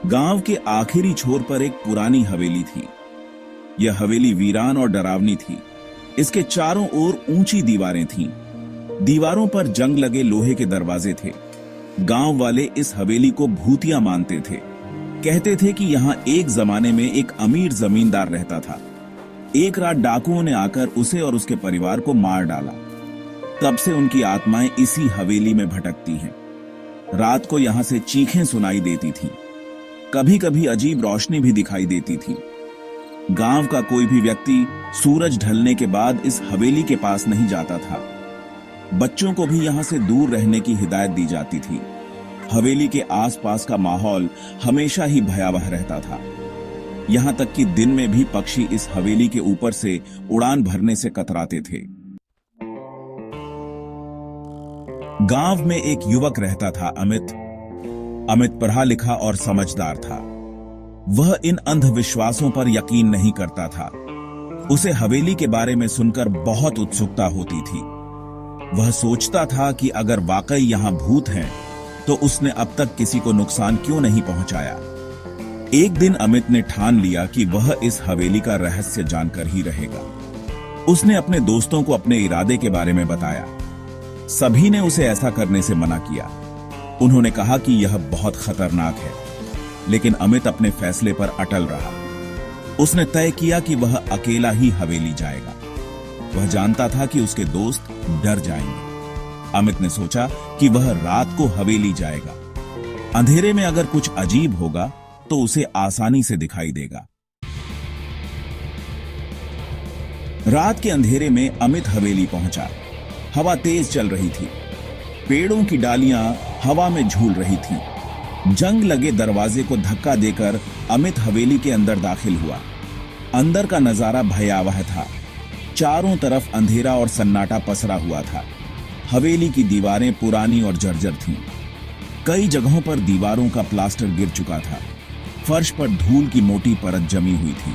गांव के आखिरी छोर पर एक पुरानी हवेली थी। यह हवेली वीरान और डरावनी थी। इसके चारों ओर ऊंची दीवारें थीं। दीवारों पर जंग लगे लोहे के दरवाजे थे। गांव वाले इस हवेली को भूतिया मानते थे। कहते थे कि यहां एक जमाने में एक अमीर जमींदार रहता था। एक रात डाकुओं ने आकर उसे और उसके परिवार को मार डाला। तब से उनकी आत्माएं इसी हवेली में भटकती हैं। रात को यहां से चीखें सुनाई देती थीं। कभी कभी अजीब रोशनी भी दिखाई देती थी। गांव का कोई भी व्यक्ति सूरज ढलने के बाद इस हवेली के पास नहीं जाता था। बच्चों को भी यहां से दूर रहने की हिदायत दी जाती थी। हवेली के आसपास का माहौल हमेशा ही भयावह रहता था। यहां तक कि दिन में भी पक्षी इस हवेली के ऊपर से उड़ान भरने से कतराते थे। गांव में एक युवक रहता था, अमित। अमित पढ़ा लिखा और समझदार था। वह इन अंधविश्वासों पर यकीन नहीं करता था। उसे हवेली के बारे में सुनकर बहुत उत्सुकता होती थी। वह सोचता था कि अगर वाकई यहां भूत हैं, तो उसने अब तक किसी को नुकसान क्यों नहीं पहुंचाया। एक दिन अमित ने ठान लिया कि वह इस हवेली का रहस्य जानकर ही रहेगा। उसने अपने दोस्तों को अपने इरादे के बारे में बताया। सभी ने उसे ऐसा करने से मना किया। उन्होंने कहा कि यह बहुत खतरनाक है, लेकिन अमित अपने फैसले पर अटल रहा। उसने तय किया कि वह अकेला ही हवेली जाएगा। वह जानता था कि उसके दोस्त डर जाएंगे। अमित ने सोचा कि वह रात को हवेली जाएगा। अंधेरे में अगर कुछ अजीब होगा तो उसे आसानी से दिखाई देगा। रात के अंधेरे में अमित हवेली पहुंचा। हवा तेज चल रही थी। पेड़ों की डालियां हवा में झूल रही थीं। जंग लगे दरवाजे को धक्का देकर अमित हवेली के अंदर दाखिल हुआ। अंदर का नजारा भयावह था। चारों तरफ अंधेरा और सन्नाटा पसरा हुआ था। हवेली की दीवारें पुरानी और जर्जर थीं। कई जगहों पर दीवारों का प्लास्टर गिर चुका था। फर्श पर धूल की मोटी परत जमी हुई थी।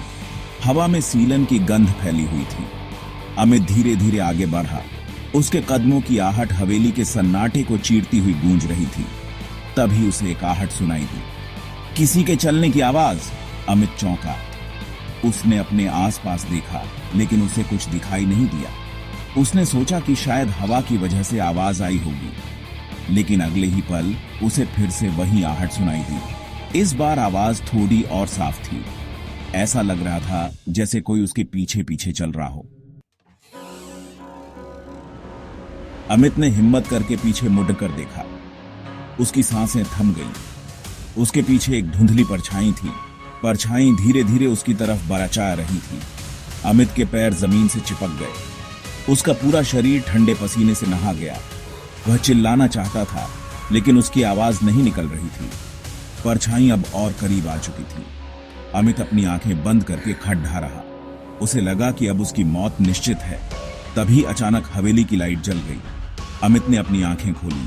हवा में सीलन की गंध फैली हुई थी। अमित धीरे धीरे आगे बढ़ा। उसके कदमों की आहट हवेली के सन्नाटे को चीरती हुई गूंज रही थी। तभी उसे एक आहट सुनाई दी। किसी के चलने की आवाज। अमित चौंका। उसने अपने आसपास देखा, लेकिन उसे कुछ दिखाई नहीं दिया। उसने सोचा कि शायद हवा की वजह से आवाज आई होगी, लेकिन अगले ही पल उसे फिर से वही आहट सुनाई दी। इस बार आवाज थोड़ी और साफ थी। ऐसा लग रहा था जैसे कोई उसके पीछे पीछे चल रहा हो। अमित ने हिम्मत करके पीछे मुड़कर देखा। उसकी सांसें थम गईं। उसके पीछे एक धुंधली परछाई थी। परछाई धीरे धीरे उसकी तरफ बरचा रही थी। अमित के पैर जमीन से चिपक गए। उसका पूरा शरीर ठंडे पसीने से नहा गया। वह चिल्लाना चाहता था, लेकिन उसकी आवाज नहीं निकल रही थी। परछाई अब और करीब आ चुकी थी। अमित अपनी आंखें बंद करके खड़ा रहा। उसे लगा कि अब उसकी मौत निश्चित है। तभी अचानक हवेली की लाइट जल गई। अमित ने अपनी आंखें खोली।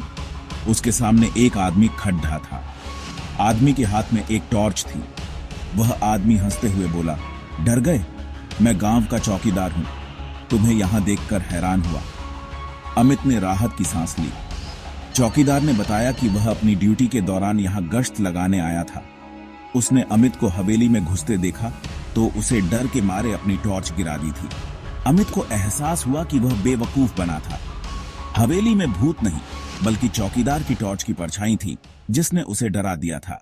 उसके सामने एक आदमी खड़ा था। आदमी के हाथ में एक टॉर्च थी। वह आदमी हंसते हुए बोला, डर गए? मैं गांव का चौकीदार हूं। तुम्हें यहां देखकर हैरान हुआ। अमित ने राहत की सांस ली। चौकीदार ने बताया कि वह अपनी ड्यूटी के दौरान यहां गश्त लगाने आया था। उसने अमित को हवेली में घुसते देखा तो उसे डर के मारे अपनी टॉर्च गिरा दी थी। अमित को एहसास हुआ कि वह बेवकूफ बना था। हवेली में भूत नहीं, बल्कि चौकीदार की टॉर्च की परछाई थी जिसने उसे डरा दिया था।